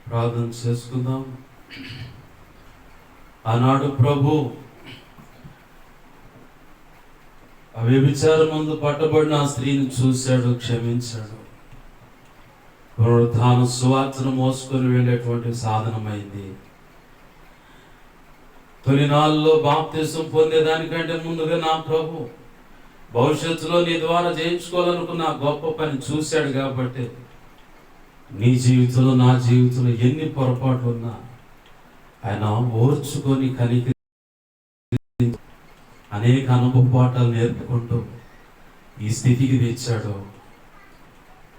ప్రార్థన చేసుకుందాం. ఆనాడు ప్రభు వ్యభిచారం ముందు పట్టబడిన ఆ స్త్రీని చూశాడు, క్షమించాడు. పునరుద్ధాన సువార్తను మోసుకొని వెళ్ళేటువంటి సాధనమైంది. తొలినాళ్ళలో బాప్తిసం పొందేదానికంటే ముందుగా నా ప్రభు భవిష్యత్తులో నీ ద్వారా చేయించుకోవాలనుకున్న గొప్ప పని చూశాడు. కాబట్టి నీ జీవితంలో, నా జీవితంలో ఎన్ని పొరపాట్లు ఉన్నా ఆయన ఓర్చుకొని కనికరించి అనేక అనుభవ పాఠాలు నేర్పుకుంటూ ఈ స్థితికి తెచ్చాడు.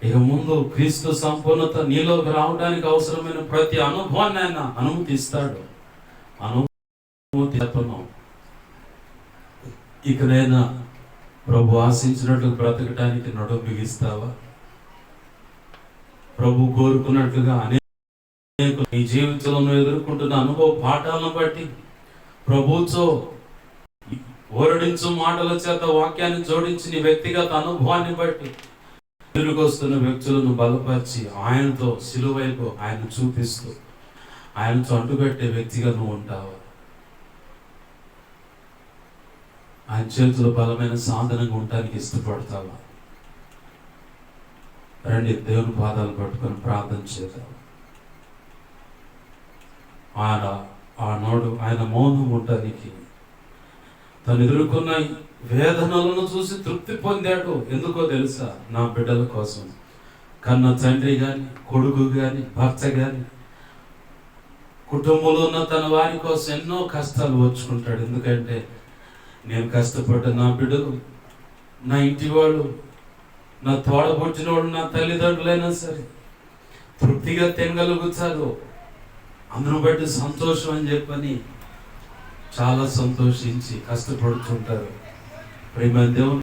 ఇక ముందు క్రీస్తు సంపూర్ణత నీలోకి రావడానికి అవసరమైన ప్రతి అనుభవాన్ని ఆయన అనుమతిస్తాడు. ఇకనైనా ప్రభు ఆశించినట్లు బ్రతకటానికి నడుము బిగిస్తావా? ప్రభు కోరుకున్నట్లుగా అనేక నీ జీవితంలో ఎదుర్కొంటున్న అనుభవ పాఠాలను బట్టి ప్రభుతో ఓరడించు మాటల చేత వాక్యాన్ని జోడించి నీ వ్యక్తిగత అనుభవాన్ని బట్టి తిరిగి వస్తున్న వ్యక్తులను బలపరిచి ఆయనతో సిలువైపు ఆయన చూపిస్తూ ఆయనతో అంటుకట్టే వ్యక్తిగా నువ్వు ఉంటావా? ఆయన చేతులు బలమైన సాధనంగా ఉండడానికి ఇష్టపడతావా? రండి, దేవుని పాదాలు పట్టుకొని ప్రార్థన చేద్దాం. ఆనాడు ఆయన మౌనం ఉండడానికి తను ఎదుర్కొన్న వేదనలను చూసి తృప్తి పొందాడు. ఎందుకో తెలుసా? నా బిడ్డల కోసం. కన్న తండ్రి కానీ, కొడుకు కానీ, భర్త కానీ, కుటుంబంలో ఉన్న తన వారి కోసం ఎన్నో కష్టాలు వచ్చుకుంటాడు. ఎందుకంటే నేను కష్టపడ్డ నా బిడ్డలు, నా ఇంటి వాళ్ళు, నా తోడబుట్టిన వాళ్ళు, నా తల్లిదండ్రులైనా సరే తృప్తిగా తినగలుగుతారు, అందును బట్టి సంతోషం అని చెప్పని చాలా సంతోషించి కష్టపడుతుంటారు. ప్రేమ దేవుని